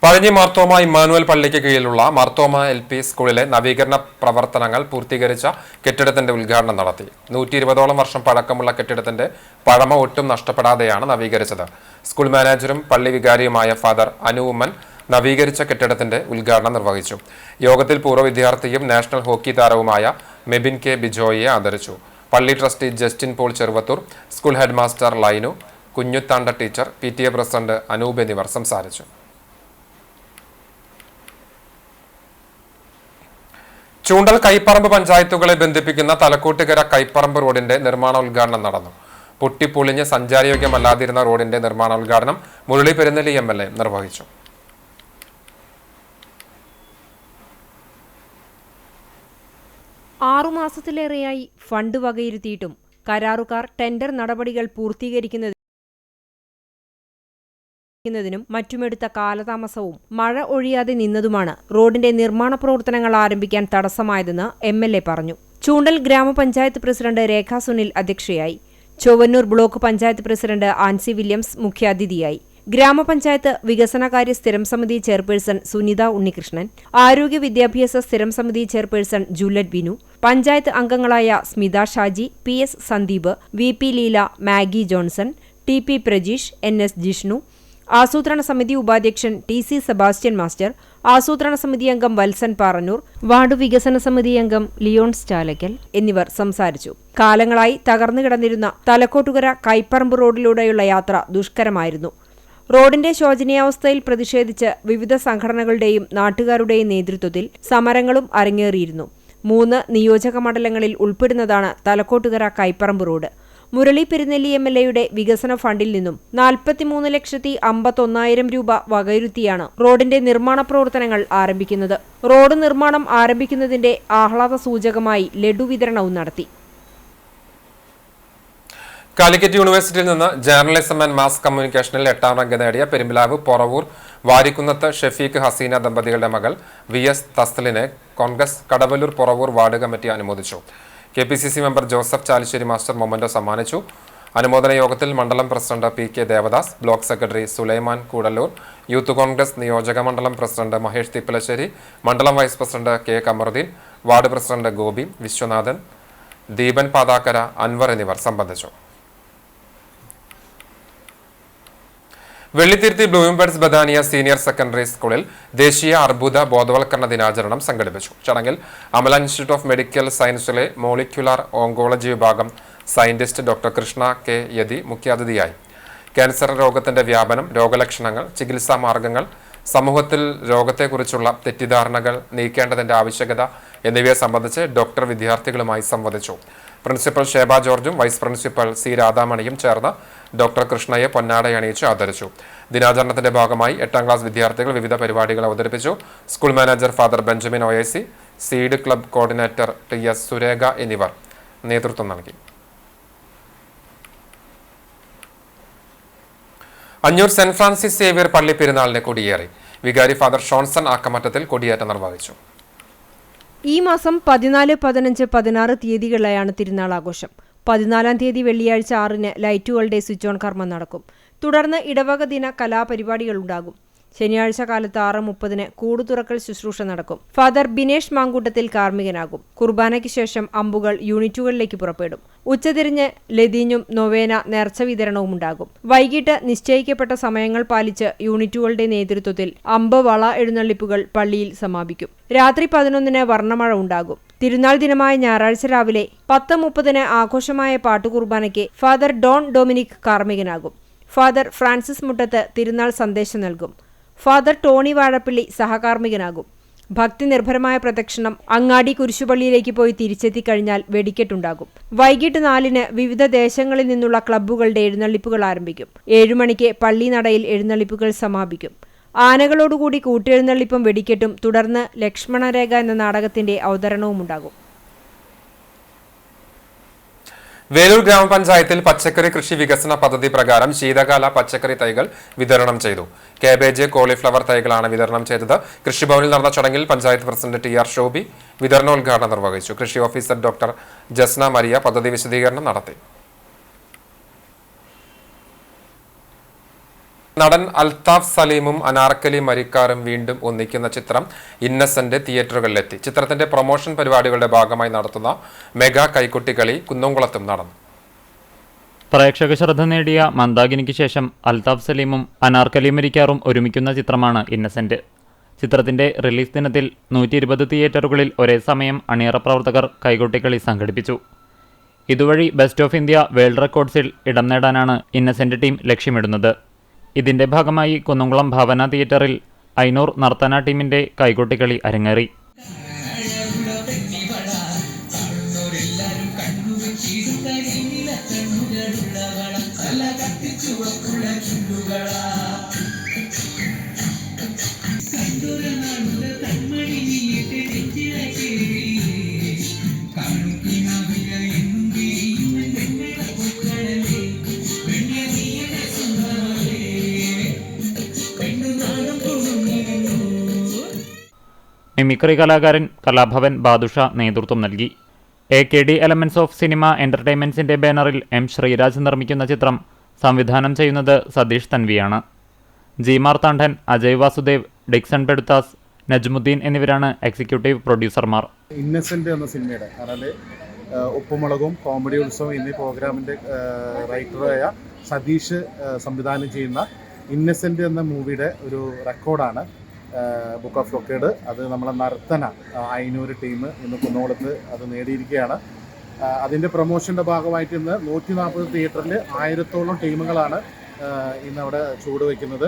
പഴഞ്ഞി മാർത്തോമ ഇമ്മാനുവൽ പള്ളിക്ക് കീഴിലുള്ള മാർത്തോമ LP സ്കൂളിലെ നവീകരണ പ്രവർത്തനങ്ങൾ പൂർത്തീകരിച്ച കെട്ടിടത്തിന്റെ ഉദ്ഘാടനം നടത്തി. 120ഓളം വർഷം പഴക്കമുള്ള കെട്ടിടത്തിന്റെ പഴമ ഒട്ടും നഷ്ടപ്പെടാതെയാണ് നവീകരിച്ചത്. സ്കൂൾ മാനേജരും പള്ളി വികാരിയുമായ ഫാദർ അനുവുമ്മൻ നവീകരിച്ച കെട്ടിടത്തിന്റെ ഉദ്ഘാടനം നിർവഹിച്ചു. യോഗത്തിൽ പൂർവ്വ വിദ്യാർത്ഥിയും നാഷണൽ ഹോക്കി താരവുമായ മെബിൻ K ബിജോയിയെ ആദരിച്ചു. പള്ളി trustee Justin Paul Cheruvathur, school headmaster Lainu, Kunjuthanda teacher, PTA president Anoop എന്നിവർ സംസാരിച്ചു. ചൂണ്ടൽ കൈപ്പറമ്പ് പഞ്ചായത്തുകളെ ബന്ധിപ്പിക്കുന്ന തലക്കൂട്ടുകര കൈപ്പറമ്പ് റോഡിന്റെ നിർമ്മാണോദ്ഘാടനം നടന്നു. പൊട്ടിപ്പൊളിഞ്ഞ് സഞ്ചാരയോഗ്യമല്ലാതിരുന്ന റോഡിന്റെ നിർമ്മാണോദ്ഘാടനം മുരളി പെരുന്നെല്ലി MLA നിർവഹിച്ചു. ആറുമാസത്തിലേറെയായി ഫണ്ട് വകയിരുത്തിയിട്ടും കരാറുകാർ ടെൻഡർ നടപടികൾ പൂർത്തീകരിക്കുന്നതിനും മറ്റുമെടുത്ത കാലതാമസവും മഴ ഒഴിയാതെ നിന്നതുമാണ് റോഡിന്റെ നിർമ്മാണ പ്രവർത്തനങ്ങൾ ആരംഭിക്കാൻ തടസ്സമായതെന്ന് MLA പറഞ്ഞു. ചൂണ്ടൽ ഗ്രാമപഞ്ചായത്ത് പ്രസിഡന്റ് രേഖ സുനിൽ അധ്യക്ഷയായി. Chowannur block panchayat president Ancy Williams മുഖ്യാതിഥിയായി. ഗ്രാമപഞ്ചായത്ത് വികസനകാര്യ സ്ഥിരം സമിതി ചെയർപേഴ്സൺ സുനിത ഉണ്ണികൃഷ്ണൻ, ആരോഗ്യ വിദ്യാഭ്യാസ സ്ഥിരം സമിതി ചെയർപേഴ്സൺ ജൂലറ്റ് ബിനു, പഞ്ചായത്ത് അംഗങ്ങളായ Smitha Shaji, PS Sandeep, VP Leela, Maggi Johnson, TP Prajeesh, NS Jishnu, ആസൂത്രണ സമിതി ഉപാധ്യക്ഷൻ TC സെബാസ്റ്റ്യൻ മാസ്റ്റർ, ആസൂത്രണ സമിതി അംഗം വത്സൻ പാറന്നൂർ, വാർഡ് വികസന സമിതി അംഗം ലിയോൺസ് ചാലക്കൽ എന്നിവർ സംസാരിച്ചു. കാലങ്ങളായി തകർന്നു കിടന്നിരുന്ന തലക്കോട്ടുകര കൈപ്പറമ്പ് റോഡിലൂടെയുള്ള യാത്ര ദുഷ്കരമായിരുന്നു. റോഡിന്റെ ശോചനീയാവസ്ഥയിൽ പ്രതിഷേധിച്ച് വിവിധ സംഘടനകളുടെയും നാട്ടുകാരുടെയും നേതൃത്വത്തിൽ സമരങ്ങളും അരങ്ങേറിയിരുന്നു. 3 നിയോജക മണ്ഡലങ്ങളിൽ ഉൾപ്പെടുന്നതാണ് തലക്കോട്ടുകര കൈപ്പറമ്പ് റോഡ്. മുരളി പെരുന്നെല്ലി MLAയുടെ വികസന ഫണ്ടിൽ നിന്നും 43,51,000 രൂപ വകയിരുത്തിയാണ് റോഡിന്റെ നിർമ്മാണ പ്രവർത്തനങ്ങൾ ആരംഭിക്കുന്നത്. റോഡ് നിർമ്മാണം ആരംഭിക്കുന്നതിന്റെ ആഹ്ലാദ സൂചകമായി ലഡു വിതരണവും നടത്തി. കാലിക്കറ്റ് യൂണിവേഴ്സിറ്റിയിൽ നിന്ന് ജേർണലിസം ആൻഡ് മാസ് കമ്മ്യൂണിക്കേഷനിൽ 8ാം റാങ്ക് നേടിയ പെരുമ്പിലാവ് പൊറവൂർ വാരിക്കുന്നത്ത് ഷെഫീഖ് ഹസീന ദമ്പതികളുടെ മകൾ VS തസ്ലിനെ കോൺഗ്രസ് കടവല്ലൂർ പൊറവൂർ വാർഡ് കമ്മിറ്റി അനുമോദിച്ചു. KPCC member Joseph Chalissery master memento സമ്മാനിച്ചു. അനുമോദന യോഗത്തിൽ മണ്ഡലം president PK Devadas, block secretary Sulaiman Koodallur, youth Congress നിയോജക മണ്ഡലം പ്രസിഡന്റ് മഹേഷ് തിപ്പലശ്ശേരി, മണ്ഡലം vice president K Kamaruddin, ward president Gopi, Viswanathan, Deepan Pathakkara, Anwar എന്നിവർ സംബന്ധിച്ചു. Vellithiruthy Bloombirds Badania senior secondary സ്കൂളിൽ ദേശീയ അർബുദ ബോധവൽക്കരണ ദിനാചരണം സംഘടിപ്പിച്ചു. ചടങ്ങിൽ അമല ഇൻസ്റ്റിറ്റ്യൂട്ട് ഓഫ് മെഡിക്കൽ സയൻസിലെ മോളിക്യുലാർ ഓങ്കോളജി വിഭാഗം scientist doctor Krishna K Yathi മുഖ്യാതിഥിയായി. ക്യാൻസർ രോഗത്തിന്റെ വ്യാപനം, രോഗലക്ഷണങ്ങൾ, ചികിത്സാ മാർഗങ്ങൾ, സമൂഹത്തിൽ രോഗത്തെക്കുറിച്ചുള്ള തെറ്റിദ്ധാരണകൾ നീക്കേണ്ടതിന്റെ ആവശ്യകത എന്നിവയെ സംബന്ധിച്ച് ഡോക്ടർ വിദ്യാർത്ഥികളുമായി സംവദിച്ചു. പ്രിൻസിപ്പൽ ഷേബ ജോർജും വൈസ് പ്രിൻസിപ്പൽ C രാധാമണിയും ചേർന്ന് ഡോക്ടർ കൃഷ്ണയെ പൊന്നാടയണിയിച്ച് ആദരിച്ചു. ദിനാചരണത്തിന്റെ ഭാഗമായി 8ാം ക്ലാസ് വിദ്യാർത്ഥികൾ വിവിധ പരിപാടികൾ അവതരിപ്പിച്ചു. School manager father Benjamin OAC, seed club coordinator TS Surekha എന്നിവർ നേതൃത്വം നൽകി. അഞ്ഞൂർ സെന്റ് ഫ്രാൻസിസ് സേവ്യർ പള്ളി പെരുന്നാളിന് കൊടിയേറി. വികാരി ഫാദർ ഷോൺസൺ ആക്കമറ്റത്തിൽ കൊടിയേറ്റം നിർവഹിച്ചു. ഈ മാസം 14, 15, 16 തീയതികളിലായാണ് തിരുനാൾ ആഘോഷം. 14-ാം തീയതി വെള്ളിയാഴ്ച 6-ന് ലൈറ്റുകളുടെ സ്വിച്ച് ഓൺ കർമ്മം നടക്കും. തുടർന്ന് ഇടവക ദിന കലാപരിപാടികളുണ്ടാകും. ശനിയാഴ്ച കാലത്ത് 6:30-ന് കൂട് തുറക്കൽ ശുശ്രൂഷ നടക്കും. ഫാദർ ബിനേഷ് മാങ്കൂട്ടത്തിൽ കാർമ്മികനാകും. കുർബാനയ്ക്ക് ശേഷം അമ്പുകൾ യൂണിറ്റുകളിലേക്ക് പുറപ്പെടും. ഉച്ചതിരിഞ്ഞ് ലതീഞ്ഞും നൊവേന നേർച്ച വിതരണവും ഉണ്ടാകും. വൈകിട്ട് നിശ്ചയിക്കപ്പെട്ട സമയങ്ങൾ പാലിച്ച് യൂണിറ്റുകളുടെ നേതൃത്വത്തിൽ അമ്പ് വള എഴുന്നള്ളിപ്പുകൾ പള്ളിയിൽ സമാപിക്കും. രാത്രി 11-ന് വർണ്ണമഴ ഉണ്ടാകും. തിരുനാൾ ദിനമായ ഞായറാഴ്ച രാവിലെ 10:30-ന് ആഘോഷമായ പാട്ടുകുർബാനയ്ക്ക് ഫാദർ ഡോൺ ഡൊമിനിക് കാർമ്മികനാകും. ഫാദർ ഫ്രാൻസിസ് മുട്ടത്ത് തിരുനാൾ സന്ദേശം നൽകും. ഫാദർ ടോണി വാഴപ്പള്ളി സഹകാർമ്മികനാകും. ഭക്തി നിർഭരമായ പ്രദക്ഷിണം അങ്ങാടി കുരിശുപള്ളിയിലേക്ക് പോയി തിരിച്ചെത്തിക്കഴിഞ്ഞാൽ വെടിക്കെട്ടുണ്ടാകും. വൈകിട്ട് 4-ന് വിവിധ ദേശങ്ങളിൽ നിന്നുള്ള ക്ലബ്ബുകളുടെ എഴുന്നള്ളിപ്പുകൾ ആരംഭിക്കും. 7 മണിക്ക് പള്ളി നടയിൽ എഴുന്നള്ളിപ്പുകൾ സമാപിക്കും. ആനകളോടുകൂടി കൂട്ടെഴുന്നള്ളിപ്പും വെടിക്കെട്ടും തുടർന്ന് ലക്ഷ്മണരേഖ എന്ന നാടകത്തിന്റെ അവതരണവും ഉണ്ടാകും. വേലൂർ ഗ്രാമപഞ്ചായത്തിൽ പച്ചക്കറി കൃഷി വികസന പദ്ധതി പ്രകാരം ശീതകാല പച്ചക്കറി തൈകൾ വിതരണം ചെയ്തു. കാബേജ്, കോളിഫ്ലവർ തൈകളാണ് വിതരണം ചെയ്തത്. കൃഷിഭവനിൽ നടന്ന ചടങ്ങിൽ പഞ്ചായത്ത് പ്രസിഡന്റ് TR ഷോബി വിതരണോദ്ഘാടനം നിർവഹിച്ചു. കൃഷി ഓഫീസർ ഡോക്ടർ ജസ്ന മരിയ പദ്ധതി വിശദീകരണം നടത്തി. നടൻ അൽതാഫ് സലീമും അനാർക്കലി മരിക്കാറും വീണ്ടും ഒന്നിക്കുന്ന ചിത്രം ഇന്നസെന്റ് തിയേറ്ററുകളിലെത്തി. ചിത്രത്തിന്റെ പ്രൊമോഷൻ പരിപാടികളുടെ ഭാഗമായി നടത്തുന്ന മെഗാ കൈക്കുട്ടികളി കുന്നംകുളത്തും നടന്നു. പ്രേക്ഷക ശ്രദ്ധ നേടിയ മന്ദാകിനിക്ക് ശേഷം അൽതാഫ് സലീമും അനാർക്കലി മരിക്കാറും ഒരുമിക്കുന്ന ചിത്രമാണ് ഇന്നസെന്റ്. ചിത്രത്തിന്റെ റിലീസ് ദിനത്തിൽ 120 തിയേറ്ററുകളിൽ ഒരേ സമയം അണിയറ പ്രവർത്തകർ കൈകൊട്ടിക്കളി സംഘടിപ്പിച്ചു. ഇതുവഴി ബെസ്റ്റ് ഓഫ് ഇന്ത്യ വേൾഡ് റെക്കോർഡ്സിൽ ഇടം നേടാനാണ് ഇന്നസെന്റ് ടീം ലക്ഷ്യമിടുന്നത്. ഇതിന്റെ ഭാഗമായി കുന്നംകുളം ഭാവന തിയേറ്ററിൽ ഐനൂർ നർത്തന ടീമിന്റെ കൈകൊട്ടിക്കളി അരങ്ങേറി. മിമിക്രി കലാകാരൻ കലാഭവൻ ബാദുഷ നേതൃത്വം നൽകി. AKD എലമെന്റ്സ് ഓഫ് സിനിമ എന്റർടൈൻമെന്റ്സിന്റെ ബാനറിൽ M ശ്രീരാജ് നിർമ്മിക്കുന്ന ചിത്രം സംവിധാനം ചെയ്യുന്നത് സതീഷ് തൻവിയാണ്. G മാർത്താണ്ഡൻ, അജയ് വാസുദേവ്, ഡിക്സൺ പെടുത്താസ്, നജ്മുദ്ദീൻ എന്നിവരാണ് എക്സിക്യൂട്ടീവ് പ്രൊഡ്യൂസർമാർ. ഇന്നസെന്റ് എന്ന സിനിമയുടെ അതായത് ഉപ്പുമുളകും കോമഡി ഉത്സവം എന്നീ പ്രോഗ്രാമിൻ്റെ റൈറ്ററായ സതീഷ് സംവിധാനം ചെയ്യുന്ന ഇന്നസെൻ്റ് എന്ന മൂവിയുടെ ഒരു റെക്കോർഡാണ് ബുക്ക് ഓഫ് റെക്കോർഡ്. അത് നമ്മളെ നർത്തന അയിനൂർ ടീം ഇന്ന് കുന്നംകുളത്ത് അത് നേടിയിരിക്കുകയാണ്. അതിൻ്റെ പ്രൊമോഷൻ്റെ ഭാഗമായിട്ട് ഇന്ന് 140 തിയേറ്ററിൽ 1000-ഓളം ടീമുകളാണ് ഇന്ന് അവിടെ ചുവടുവെക്കുന്നത്.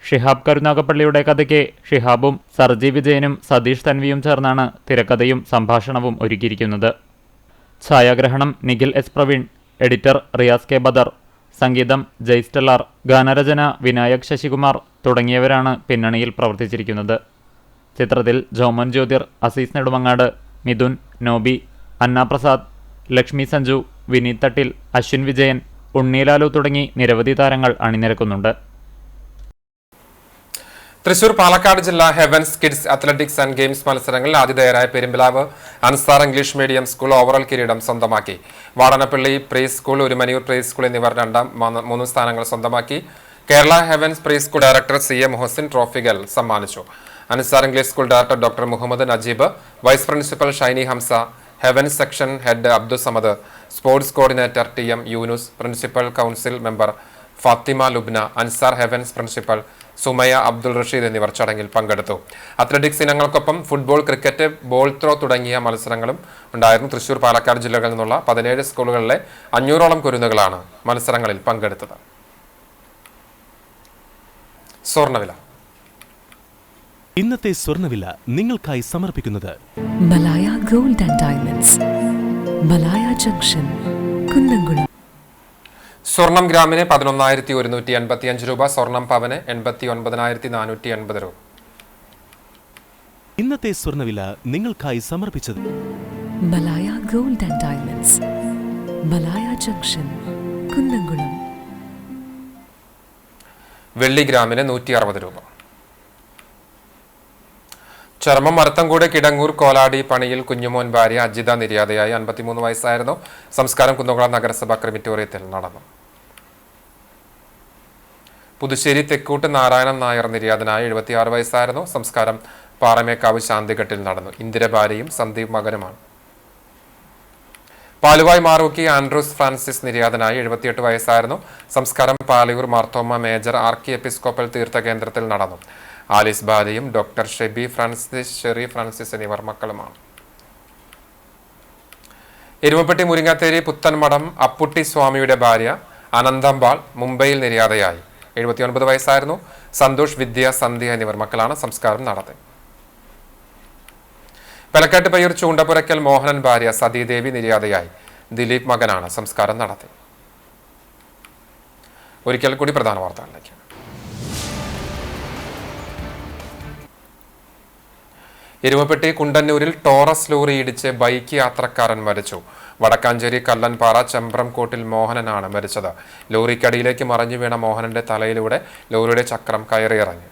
ഷിഹാബ് കരുനാഗപ്പള്ളിയുടെ കഥയ്ക്ക് ഷിഹാബും സർജി വിജയനും സതീഷ് തൻവിയും ചേർന്നാണ് തിരക്കഥയും സംഭാഷണവും ഒരുക്കിയിരിക്കുന്നത്. ഛായാഗ്രഹണം Nikhil S Praveen, editor Riyas K Badar, സംഗീതം ജയ്സ്റ്റലാർ, ഗാനരചന വിനായക് ശശികുമാർ തുടങ്ങിയവരാണ് പിന്നണിയിൽ പ്രവർത്തിച്ചിരിക്കുന്നത്. ചിത്രത്തിൽ ജോമൻ ജ്യോതിർ, അസീസ് നെടുമങ്ങാട്, മിഥുൻ, നോബി, അന്ന പ്രസാദ്, ലക്ഷ്മി സഞ്ജു, വിനീത് തട്ടിൽ, അശ്വിൻ വിജയൻ, ഉണ്ണിലാലു തുടങ്ങി നിരവധി താരങ്ങൾ അണിനിരക്കുന്നുണ്ട്. തൃശൂർ പാലക്കാട് ജില്ലാ Heavens kids athletics and games മത്സരങ്ങളിൽ ആതിഥേയരായ Perumpilavu Ansar English medium school overall കിരീടം സ്വന്തമാക്കി. Vadanappally preschool, Orumanayur preschool എന്നിവർ 2-3 സ്ഥാനങ്ങൾ സ്വന്തമാക്കി. Kerala Heavens preschool director CA Muhasin ട്രോഫികൾ സമ്മാനിച്ചു. Ansar English school director doctor Muhammad Najeeb, vice principal Shiny Hamsa, Heavens section head Abdul Samad, sports coordinator TM Yunus, principal council member Fathima Lubna, Ansar Heavens principal Sumaya Abdul Rasheed എന്നിവർ ചടങ്ങിൽ പങ്കെടുത്തു. അത്ലറ്റിക്സ് ഇനങ്ങൾക്കൊപ്പം ഫുട്ബോൾ, ക്രിക്കറ്റ്, ബോൾ ത്രോ തുടങ്ങിയ മത്സരങ്ങളും ഉണ്ടായിരുന്നു. തൃശൂർ പാലക്കാട് ജില്ലകളിൽ നിന്നുള്ള 17 സ്കൂളുകളിലെ 500ഓളം കുരുന്നുകളാണ് മത്സരങ്ങളിൽ പങ്കെടുത്തത്. സ്വർണ്ണവില. ഇന്നത്തെ സ്വർണ്ണവില നിങ്ങൾക്കായി സമർപ്പിക്കുന്നത് Malaya gold and diamonds, Malaya junction, Kunnamkulam. സ്വർണം ഗ്രാമിന് 11,185 രൂപ, സ്വർണം പവന് 89,480 രൂപ. ഇന്നത്തെ സ്വർണ്ണവില നിങ്ങൾക്കായി സമർപ്പിച്ചത് Malaya gold and diamonds, Malaya junction, Kunnamkulam. വെള്ളി ഗ്രാമിന് 160 രൂപ. ചർമ്മം മരത്തംകൂട് കിടങ്ങൂർ കോലാടി പണിയിൽ കുഞ്ഞുമോൻ ഭാര്യ അജിത നിര്യാതയായി. 53 വയസ്സായിരുന്നു. സംസ്കാരം കുന്നംകുളം നഗരസഭ ക്രിമിറ്റോറിയത്തിൽ നടന്നു. പുതുശ്ശേരി തെക്കൂട്ട് നാരായണൻ നായർ നിര്യാതനായ 76 വയസ്സായിരുന്നു. സംസ്കാരം പാറമേക്കാവ് ശാന്തിഘട്ടിൽ നടന്നു. ഇന്ദിര ഭാര്യയും സന്ദീപ് മകനുമാണ്. പാലുവായ് മാറൂക്കി ആൻഡ്രൂസ് ഫ്രാൻസിസ് നിര്യാതനായി. 78 വയസ്സായിരുന്നു. സംസ്കാരം Palayur Marthoma major archiepiscopal തീർത്ഥകേന്ദ്രത്തിൽ നടന്നു. ആലിസ് ഭാര്യയും ഡോക്ടർ ഷെബി ഫ്രാൻസിസ്, ഷെറി ഫ്രാൻസിസ് എന്നിവർ മക്കളുമാണ്. എരുമപ്പെട്ടി മുരിങ്ങാത്തേരി പുത്തൻമഠം അപ്പുട്ടി സ്വാമിയുടെ ഭാര്യ അനന്തമ്പാൾ മുംബൈയിൽ നിര്യാതയായി. 79 വയസ്സായിരുന്നു. സന്തോഷ്, വിദ്യ, സന്ധ്യ എന്നിവർ മക്കളാണ്. സംസ്കാരം നടത്തി. പെലക്കാട്ട് പയ്യൂർ ചൂണ്ടപ്പുരയ്ക്കൽ മോഹനൻ ഭാര്യ സതീദേവി നിര്യാതയായി. ദിലീപ് മകനാണ്. സംസ്കാരം നടത്തി. ഒരിക്കൽ കൂടി പ്രധാന വാർത്തകളിലേക്ക്. എരുമപ്പെട്ടി കുണ്ടന്നൂരിൽ ടോറസ് ലോറി ഇടിച്ച് ബൈക്ക് യാത്രക്കാരൻ മരിച്ചു. വടക്കാഞ്ചേരി കല്ലൻപാറ ചെമ്പ്രംകോട്ടിൽ മോഹനനാണ് മരിച്ചത്. ലോറിക്കടിയിലേക്ക് മറിഞ്ഞു വീണ മോഹനന്റെ തലയിലൂടെ ലോറിയുടെ ചക്രം കയറിയിറങ്ങി.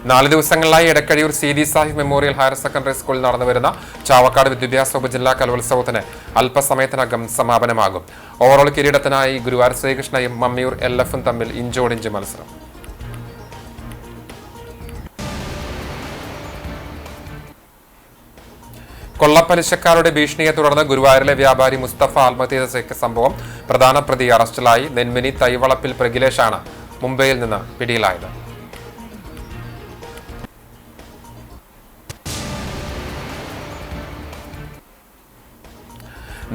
നാല് ദിവസങ്ങളിലായി Edakkazhiyur CD Sahib memorial higher secondary സ്കൂളിൽ നടന്നുവരുന്ന ചാവക്കാട് വിദ്യാഭ്യാസ ഉപജില്ലാ കലോത്സവത്തിന് അല്പസമയത്തിനകം സമാപനമാകും. ഓവറോൾ കിരീടത്തിനായി ഗുരുവായൂർ ശ്രീകൃഷ്ണയും മമ്മിയൂർ LFും തമ്മിൽ ഇഞ്ചോടിഞ്ച് മത്സരം. കൊള്ളപ്പലിശക്കാരുടെ ഭീഷണിയെ തുടർന്ന് ഗുരുവായൂരിലെ വ്യാപാരി മുസ്തഫ ആത്മഹത്യ ചെയ്ത സംഭവം പ്രധാന പ്രതി അറസ്റ്റിലായി. നെന്മിനി തൈവളപ്പിൽ പ്രഗിലേഷാണ് മുംബൈയിൽ നിന്ന് പിടിയിലായത്.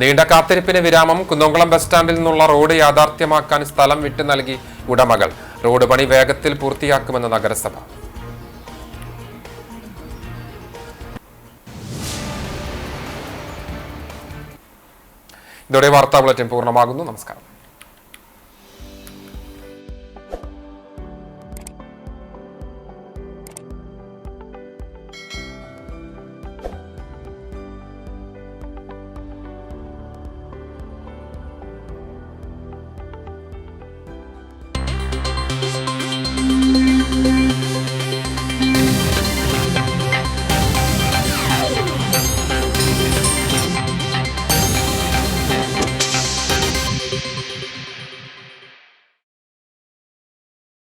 നീണ്ട കാത്തിരിപ്പിന് വിരാമം. കുന്നംകുളം ബസ് സ്റ്റാൻഡിൽ നിന്നുള്ള റോഡ് യാഥാർത്ഥ്യമാക്കാൻ സ്ഥലം വിട്ടു നൽകി ഉടമകൾ. റോഡ് പണി വേഗത്തിൽ പൂർത്തിയാക്കുമെന്ന് നഗരസഭ. ഇതോടെ വാർത്താ ബുള്ളറ്റിൻ പൂർണ്ണമാകുന്നു. നമസ്കാരം.